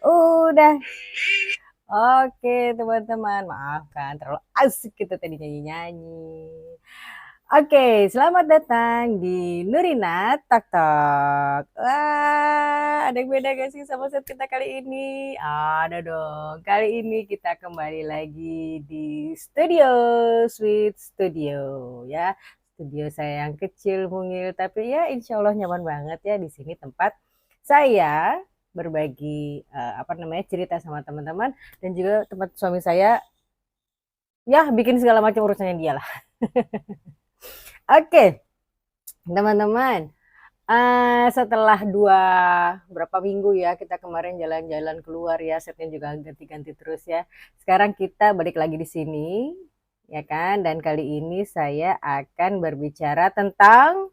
Udah. Oke, teman-teman. Maafkan terlalu asik kita tadi nyanyi-nyanyi. Oke, selamat datang di Nurina Tok Tok. Wah, ada yang beda gak sih sama set kita kali ini? Ada dong. Kali ini kita kembali lagi di studio, Sweet Studio ya. Studio saya yang kecil mungil, tapi ya insya Allah nyaman banget ya di sini tempat saya berbagi cerita sama teman-teman dan juga tempat suami saya ya bikin segala macam urusannya dia lah. Oke, teman-teman. Setelah berapa minggu ya kita kemarin jalan-jalan keluar ya, setnya juga ganti-ganti terus ya. Sekarang kita balik lagi di sini, ya kan? Dan kali ini saya akan berbicara tentang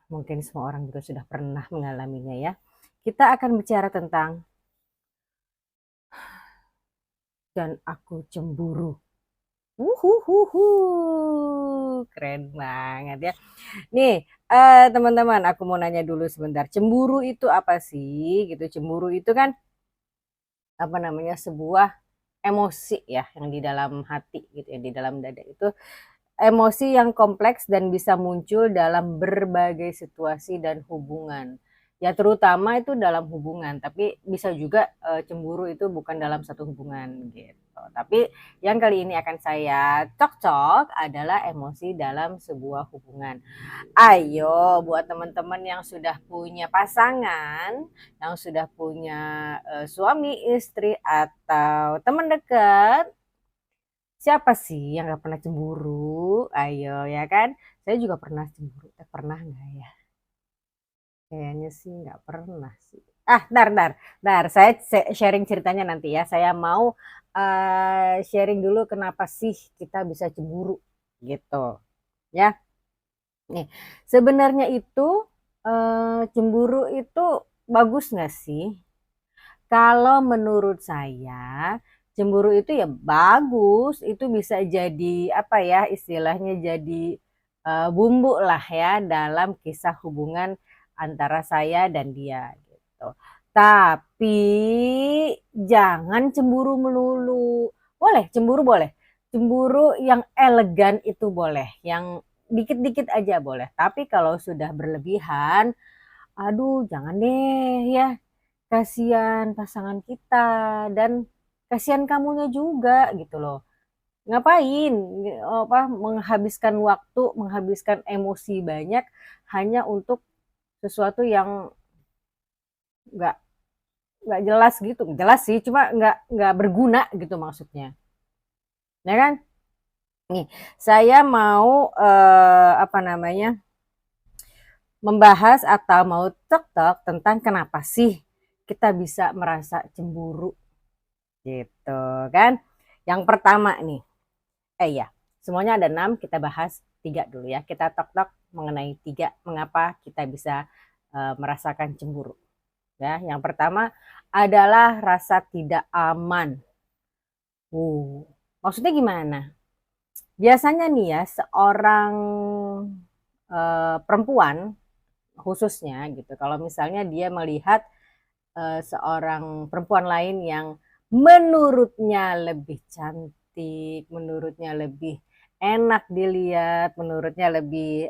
mungkin semua orang juga sudah pernah mengalaminya ya. Kita akan bicara tentang dan aku cemburu. Uhuhuhu, keren banget ya. Nih, teman-teman, aku mau nanya dulu sebentar. Cemburu itu apa sih? Gitu. Cemburu itu kan sebuah emosi ya yang di dalam hati gitu ya, di dalam dada itu emosi yang kompleks dan bisa muncul dalam berbagai situasi dan hubungan. Ya terutama itu dalam hubungan, tapi bisa juga cemburu itu bukan dalam satu hubungan gitu. Tapi yang kali ini akan saya cocok adalah emosi dalam sebuah hubungan. Ayo buat teman-teman yang sudah punya pasangan, yang sudah punya suami, istri atau teman dekat, siapa sih yang gak pernah cemburu? Ayo ya kan? Saya juga pernah cemburu. Pernah nggak ya? Kayaknya sih nggak pernah sih. Dar. Saya sharing ceritanya nanti ya. Saya mau sharing dulu kenapa sih kita bisa cemburu gitu. Ya, nih sebenarnya itu cemburu itu bagus nggak sih? Kalau menurut saya cemburu itu ya bagus, itu bisa jadi apa ya istilahnya jadi bumbu lah ya dalam kisah hubungan antara saya dan dia gitu. Tapi jangan cemburu melulu. Boleh, cemburu boleh. Cemburu yang elegan itu boleh, yang dikit-dikit aja boleh. Tapi kalau sudah berlebihan, aduh jangan deh ya, kasihan pasangan kita dan kasihan kamunya juga gitu loh. Ngapain menghabiskan waktu, menghabiskan emosi banyak hanya untuk sesuatu yang nggak nggak jelas gitu. Jelas sih, cuma nggak berguna gitu maksudnya. Ya kan? Nih, saya mau membahas atau mau tok-tok tentang kenapa sih kita bisa merasa cemburu gitu kan. Yang pertama nih, ya semuanya ada 6, kita bahas 3 dulu ya. Kita tok-tok mengenai 3 mengapa kita bisa merasakan cemburu. Ya, yang pertama adalah rasa tidak aman. Maksudnya gimana? Biasanya nih ya, seorang perempuan khususnya gitu, kalau misalnya dia melihat seorang perempuan lain yang menurutnya lebih cantik, menurutnya lebih enak dilihat, menurutnya lebih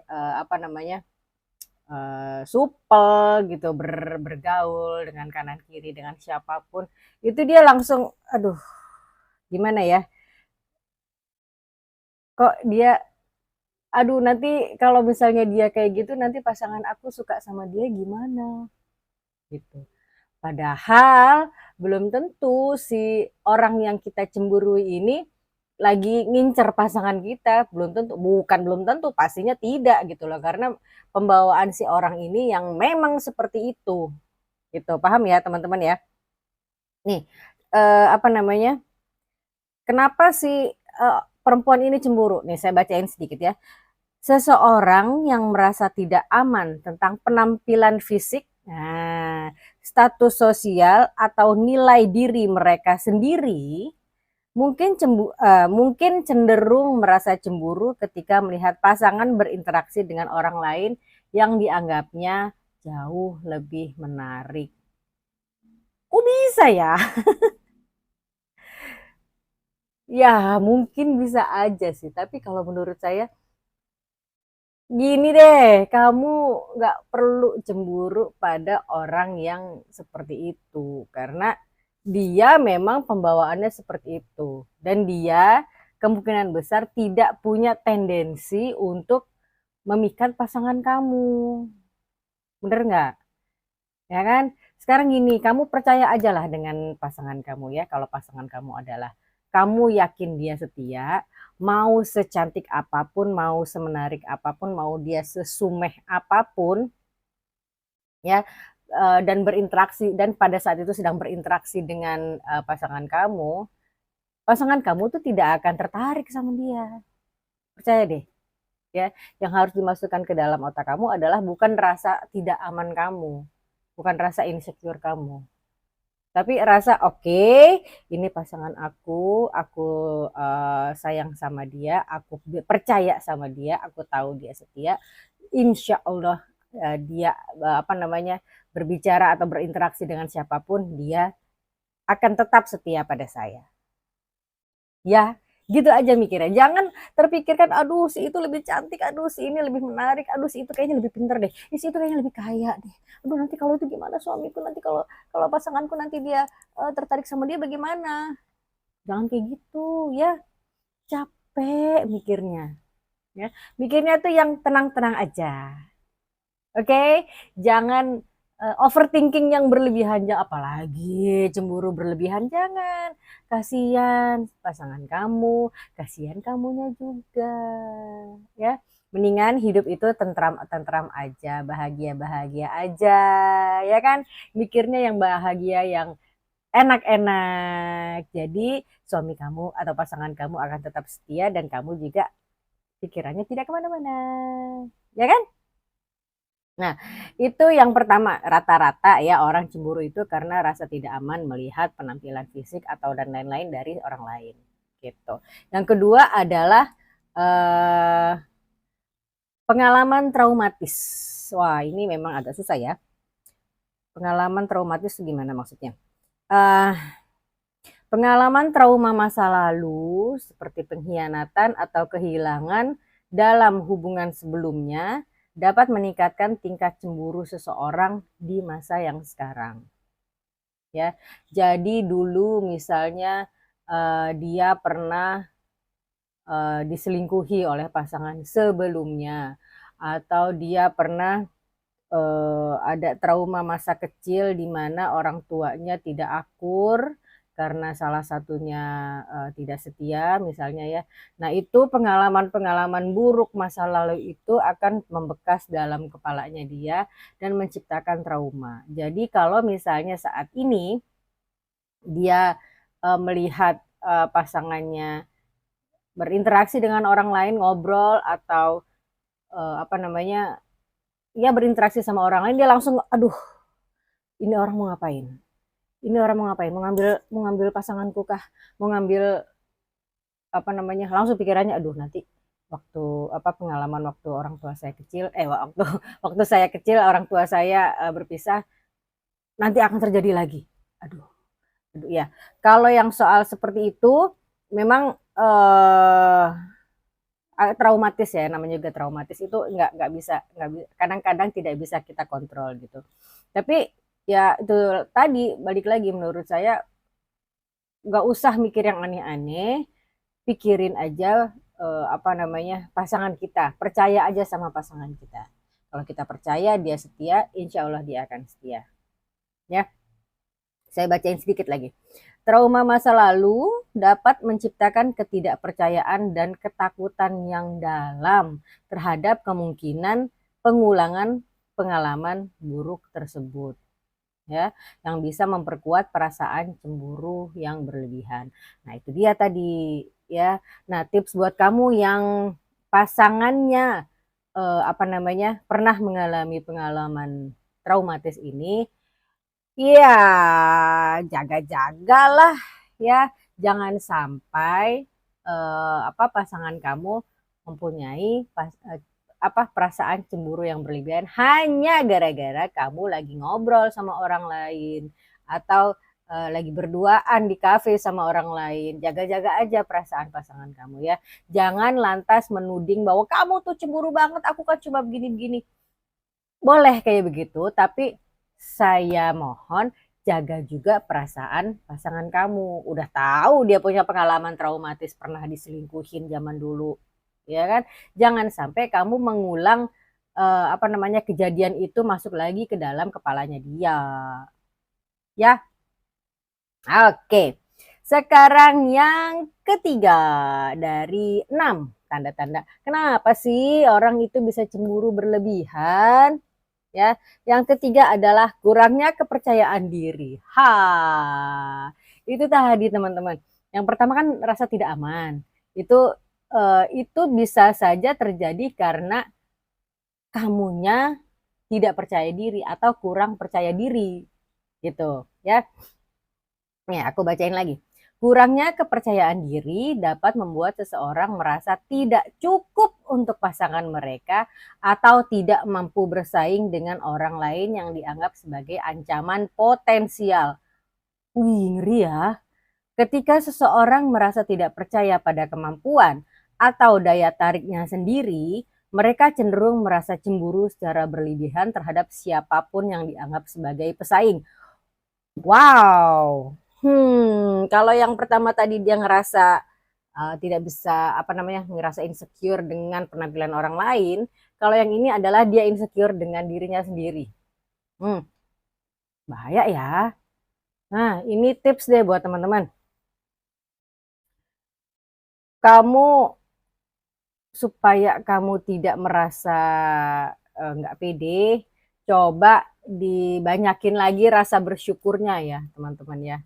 supel gitu bergaul dengan kanan kiri dengan siapapun, itu dia langsung aduh gimana ya, kok dia aduh nanti kalau misalnya dia kayak gitu nanti pasangan aku suka sama dia gimana gitu. Padahal belum tentu si orang yang kita cemburui ini lagi ngincer pasangan kita, belum tentu, bukan belum tentu, pastinya tidak gitu loh, karena pembawaan si orang ini yang memang seperti itu, gitu, paham ya teman-teman ya? Nih, kenapa si perempuan ini cemburu? Nih saya bacain sedikit ya. Seseorang yang merasa tidak aman tentang penampilan fisik, nah, status sosial atau nilai diri mereka sendiri mungkin cenderung merasa cemburu ketika melihat pasangan berinteraksi dengan orang lain yang dianggapnya jauh lebih menarik. Kok bisa ya? Ya mungkin bisa aja sih, tapi kalau menurut saya gini deh, kamu nggak perlu cemburu pada orang yang seperti itu, karena dia memang pembawaannya seperti itu, dan dia kemungkinan besar tidak punya tendensi untuk memikat pasangan kamu, bener nggak? Ya kan? Sekarang gini, kamu percaya aja lah dengan pasangan kamu ya, kalau pasangan kamu adalah kamu yakin dia setia, mau secantik apapun, mau semenarik apapun, mau dia sesumeh apapun, ya, dan berinteraksi dan pada saat itu sedang berinteraksi dengan pasangan kamu tuh tidak akan tertarik sama dia. Percaya deh, ya. Yang harus dimasukkan ke dalam otak kamu adalah bukan rasa tidak aman kamu, bukan rasa insecure kamu. Tapi rasa oke, ini pasangan aku sayang sama dia, aku percaya sama dia, aku tahu dia setia. Insya Allah dia apa namanya berbicara atau berinteraksi dengan siapapun, dia akan tetap setia pada saya. Ya, gitu aja mikirnya. Jangan terpikirkan, aduh si itu lebih cantik, aduh si ini lebih menarik, aduh si itu kayaknya lebih pintar deh, si itu kayaknya lebih kaya deh. Aduh nanti kalau itu gimana suamiku, nanti kalau kalau pasanganku nanti dia tertarik sama dia bagaimana? Jangan kayak gitu ya. Capek mikirnya. Ya, mikirnya tuh yang tenang-tenang aja. Oke, jangan overthinking yang berlebihan, apalagi cemburu berlebihan, jangan. Kasihan pasangan kamu, kasihan kamunya juga, ya. Mendingan hidup itu tentram-tentram aja, bahagia-bahagia aja, ya kan? Mikirnya yang bahagia, yang enak-enak. Jadi suami kamu atau pasangan kamu akan tetap setia dan kamu juga pikirannya tidak kemana-mana, ya kan? Nah, itu yang pertama, rata-rata ya orang cemburu itu karena rasa tidak aman melihat penampilan fisik atau dan lain-lain dari orang lain, gitu. Yang kedua adalah eh, pengalaman traumatis. Wah, ini memang agak susah ya. Pengalaman traumatis gimana maksudnya? Eh, Pengalaman trauma masa lalu seperti pengkhianatan atau kehilangan dalam hubungan sebelumnya dapat meningkatkan tingkat cemburu seseorang di masa yang sekarang. Ya, jadi dulu misalnya dia pernah diselingkuhi oleh pasangan sebelumnya, atau dia pernah ada trauma masa kecil di mana orang tuanya tidak akur karena salah satunya tidak setia misalnya ya. Nah, itu pengalaman-pengalaman buruk masa lalu itu akan membekas dalam kepalanya dia dan menciptakan trauma. Jadi kalau misalnya saat ini dia melihat pasangannya berinteraksi dengan orang lain, ngobrol atau apa namanya, ya berinteraksi sama orang lain, dia langsung, aduh ini orang mau ngapain? Ini orang mau ngapain? Mau ngambil pasanganku kah? Mau ngambil apa namanya? Langsung pikirannya, aduh nanti waktu apa pengalaman waktu orang tua saya kecil, waktu waktu saya kecil orang tua saya berpisah, nanti akan terjadi lagi. Aduh, aduh ya. Kalau yang soal seperti itu, memang traumatis ya, namanya juga traumatis itu nggak bisa kadang-kadang tidak bisa kita kontrol gitu. Tapi ya itu tadi balik lagi menurut saya nggak usah mikir yang aneh-aneh, pikirin aja apa namanya pasangan kita, percaya aja sama pasangan kita. Kalau kita percaya dia setia, insya Allah dia akan setia. Ya, saya bacain sedikit lagi. Trauma masa lalu dapat menciptakan ketidakpercayaan dan ketakutan yang dalam terhadap kemungkinan pengulangan pengalaman buruk tersebut, ya, yang bisa memperkuat perasaan cemburu yang berlebihan. Nah, itu dia tadi, ya. Nah, tips buat kamu yang pasangannya apa namanya pernah mengalami pengalaman traumatis ini, iya, jaga-jagalah ya, jangan sampai apa pasangan kamu mempunyai apa perasaan cemburu yang berlebihan hanya gara-gara kamu lagi ngobrol sama orang lain atau lagi berduaan di kafe sama orang lain. Jaga-jaga aja perasaan pasangan kamu ya. Jangan lantas menuding bahwa kamu tuh cemburu banget, aku kan cuma begini-begini. Boleh kayak begitu, tapi saya mohon jaga juga perasaan pasangan kamu. Udah tahu dia punya pengalaman traumatis pernah diselingkuhin zaman dulu, ya kan? Jangan sampai kamu mengulang apa namanya kejadian itu masuk lagi ke dalam kepalanya dia. Ya, oke. Sekarang yang ketiga dari 6 tanda-tanda. Kenapa sih orang itu bisa cemburu berlebihan? Ya, yang ketiga adalah kurangnya kepercayaan diri. Itu tadi teman-teman. Yang pertama kan rasa tidak aman. Itu bisa saja terjadi karena kamunya tidak percaya diri atau kurang percaya diri gitu ya. Nih, aku bacain lagi. Kurangnya kepercayaan diri dapat membuat seseorang merasa tidak cukup untuk pasangan mereka atau tidak mampu bersaing dengan orang lain yang dianggap sebagai ancaman potensial. Wih, ngeri ya. Ketika seseorang merasa tidak percaya pada kemampuan atau daya tariknya sendiri, mereka cenderung merasa cemburu secara berlebihan terhadap siapapun yang dianggap sebagai pesaing. Wow. Kalau yang pertama tadi dia ngerasa tidak bisa apa namanya ngerasa insecure dengan penampilan orang lain, kalau yang ini adalah dia insecure dengan dirinya sendiri. Bahaya ya. Nah, ini tips deh buat teman-teman. Kamu supaya kamu tidak merasa nggak pede, coba dibanyakin lagi rasa bersyukurnya ya, teman-teman ya.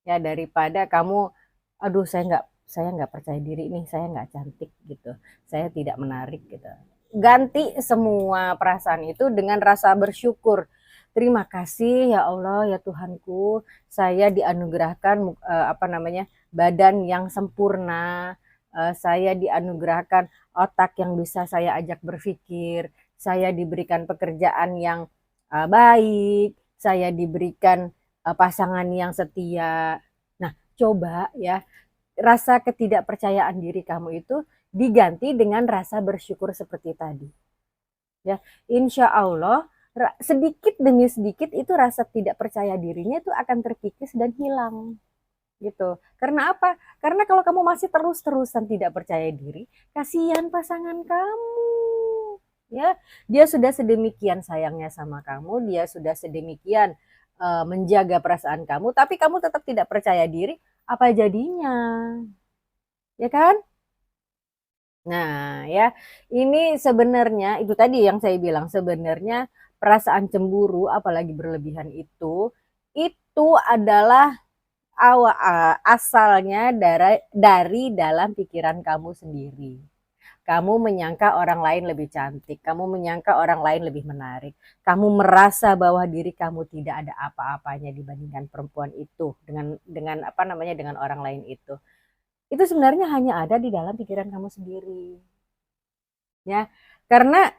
Ya daripada kamu aduh saya nggak percaya diri nih, saya nggak cantik gitu, saya tidak menarik gitu. Ganti semua perasaan itu dengan rasa bersyukur. Terima kasih ya Allah ya Tuhanku, saya dianugerahkan apa namanya badan yang sempurna, saya dianugerahkan otak yang bisa saya ajak berpikir, saya diberikan pekerjaan yang baik, saya diberikan pasangan yang setia. Nah, coba ya rasa ketidakpercayaan diri kamu itu diganti dengan rasa bersyukur seperti tadi. Ya, insya Allah sedikit demi sedikit itu rasa tidak percaya dirinya itu akan terkikis dan hilang gitu. Karena apa? Karena kalau kamu masih terus-terusan tidak percaya diri, kasihan pasangan kamu. Ya, dia sudah sedemikian sayangnya sama kamu, dia sudah sedemikian menjaga perasaan kamu, tapi kamu tetap tidak percaya diri, apa jadinya? Ya kan? Nah, ya, ini sebenarnya itu tadi yang saya bilang sebenarnya perasaan cemburu apalagi berlebihan itu adalah asalnya dari dalam pikiran kamu sendiri. Kamu menyangka orang lain lebih cantik, kamu menyangka orang lain lebih menarik, kamu merasa bahwa diri kamu tidak ada apa-apanya dibandingkan perempuan itu dengan apa namanya dengan orang lain itu. Itu sebenarnya hanya ada di dalam pikiran kamu sendiri. Ya, karena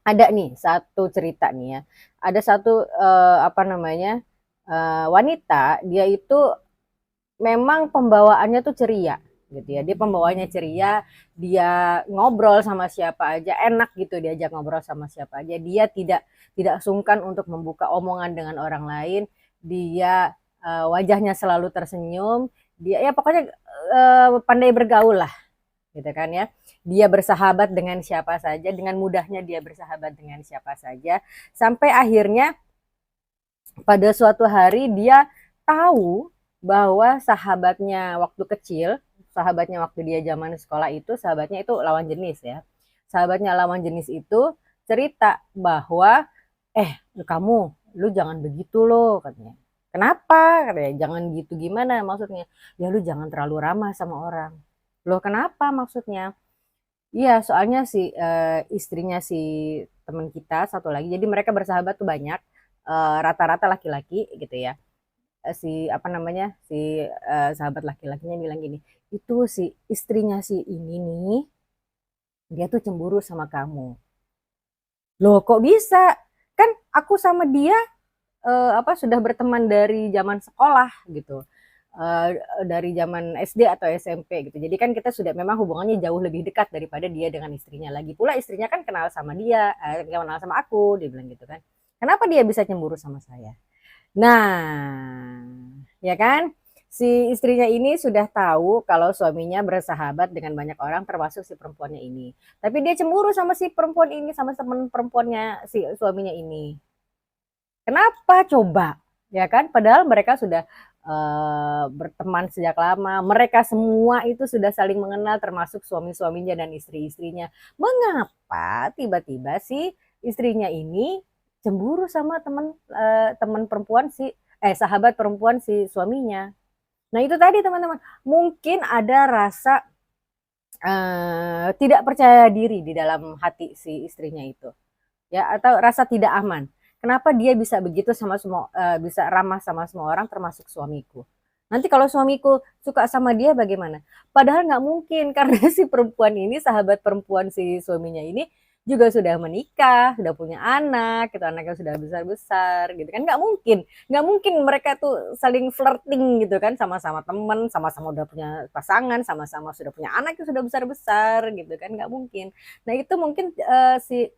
ada nih satu cerita nih ya. Ada satu apa namanya wanita, dia itu memang pembawaannya tuh ceria gitu ya. Dia pembawaannya ceria, dia ngobrol sama siapa aja enak gitu diajak ngobrol sama siapa aja. Dia tidak sungkan untuk membuka omongan dengan orang lain. Dia wajahnya selalu tersenyum. Dia ya pokoknya pandai bergaul lah gitu kan ya. Dia bersahabat dengan siapa saja, dengan mudahnya dia bersahabat dengan siapa saja sampai akhirnya pada suatu hari dia tahu bahwa sahabatnya waktu kecil, sahabatnya waktu dia zaman sekolah itu, sahabatnya itu lawan jenis ya. Sahabatnya lawan jenis itu cerita bahwa, kamu, lu jangan begitu loh katanya. Kenapa? Katanya, jangan gitu gimana maksudnya? Ya lu jangan terlalu ramah sama orang. Loh kenapa maksudnya? Iya, soalnya si istrinya si teman kita satu lagi, jadi mereka bersahabat tuh banyak, rata-rata laki-laki gitu ya. Si apa namanya si sahabat laki-lakinya bilang gini, itu si istrinya si ini nih dia tuh cemburu sama kamu. Loh kok bisa, kan aku sama dia sudah berteman dari zaman sekolah gitu, dari zaman SD atau SMP gitu. Jadi kan kita sudah memang hubungannya jauh lebih dekat daripada dia dengan istrinya. Lagi pula istrinya kan kenal sama dia, kenal sama aku, dia bilang gitu kan. Kenapa dia bisa cemburu sama saya? Nah, ya kan? Si istrinya ini sudah tahu kalau suaminya bersahabat dengan banyak orang termasuk si perempuannya ini. Tapi dia cemburu sama si perempuan ini, sama teman perempuannya si suaminya ini. Kenapa coba? Ya kan? Padahal mereka sudah berteman sejak lama. Mereka semua itu sudah saling mengenal termasuk suami-suaminya dan istri-istrinya. Mengapa tiba-tiba si istrinya ini cemburu sama teman perempuan sahabat perempuan si suaminya? Nah, itu tadi teman-teman, mungkin ada rasa tidak percaya diri di dalam hati si istrinya itu, ya, atau rasa tidak aman. Kenapa dia bisa begitu sama semua, bisa ramah sama semua orang termasuk suamiku. Nanti kalau suamiku suka sama dia bagaimana? Padahal nggak mungkin karena si perempuan ini, sahabat perempuan si suaminya ini juga sudah menikah, sudah punya anak, gitu, anaknya sudah besar-besar gitu kan, nggak mungkin mereka tuh saling flirting gitu kan, sama-sama temen, sama-sama udah punya pasangan, sama-sama sudah punya anak yang sudah besar-besar gitu kan, nggak mungkin. Nah itu mungkin si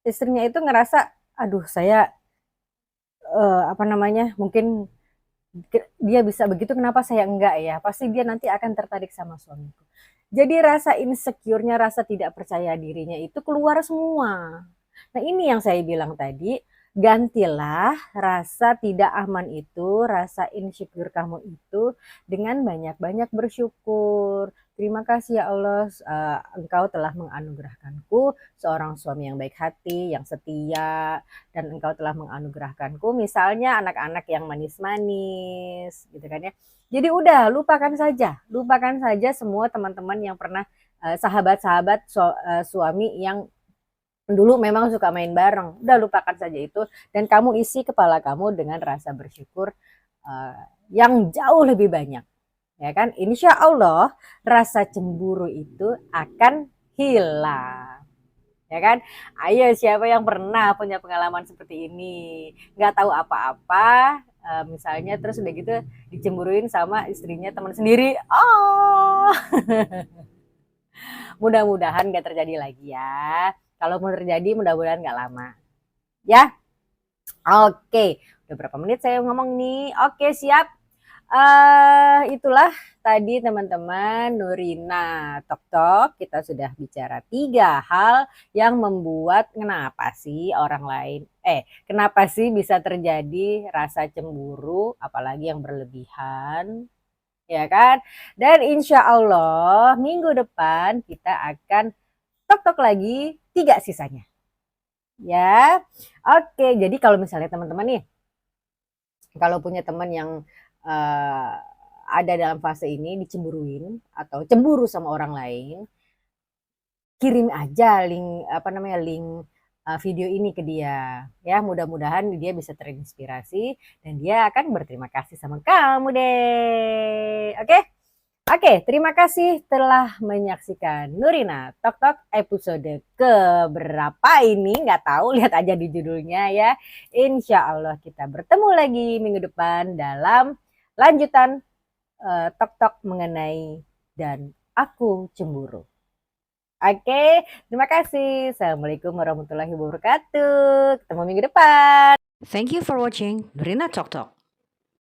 istrinya itu ngerasa, aduh saya mungkin dia bisa begitu kenapa saya enggak ya, pasti dia nanti akan tertarik sama suamiku. Jadi rasa insecure-nya, rasa tidak percaya dirinya itu keluar semua. Nah ini yang saya bilang tadi, gantilah rasa tidak aman itu, rasa insecure kamu itu dengan banyak-banyak bersyukur. Terima kasih ya Allah, Engkau telah menganugerahkanku seorang suami yang baik hati, yang setia, dan Engkau telah menganugerahkanku misalnya anak-anak yang manis-manis, gitu kan ya. Jadi udah lupakan saja semua teman-teman yang pernah sahabat-sahabat suami yang dulu memang suka main bareng. Udah lupakan saja itu dan kamu isi kepala kamu dengan rasa bersyukur yang jauh lebih banyak. Ya kan? Insya Allah rasa cemburu itu akan hilang. Ya kan? Ayo siapa yang pernah punya pengalaman seperti ini? Nggak tahu apa-apa, misalnya terus udah gitu dicemburuin sama istrinya teman sendiri. Oh, mudah-mudahan nggak terjadi lagi ya. Kalau mau terjadi mudah-mudahan nggak lama. Ya, oke. Udah berapa menit saya ngomong nih? Oke, siap. Itulah tadi teman-teman Nurina Tok Tok, kita sudah bicara 3 hal yang membuat kenapa sih bisa terjadi rasa cemburu apalagi yang berlebihan, ya kan? Dan insya Allah minggu depan kita akan Tok Tok lagi 3 sisanya. Ya. Oke, jadi kalau misalnya teman-teman nih kalau punya teman yang ada dalam fase ini dicemburuin atau cemburu sama orang lain, kirim aja link video ini ke dia. Ya, mudah-mudahan dia bisa terinspirasi dan dia akan berterima kasih sama kamu deh. Oke? Oke, terima kasih telah menyaksikan Nurina Tok Tok episode keberapa ini, nggak tahu, lihat aja di judulnya ya. Insya Allah kita bertemu lagi minggu depan dalam lanjutan Tok Tok mengenai dan aku cemburu. Oke, terima kasih. Assalamualaikum warahmatullahi wabarakatuh. Ketemu minggu depan. Thank you for watching Nurina Tok Tok.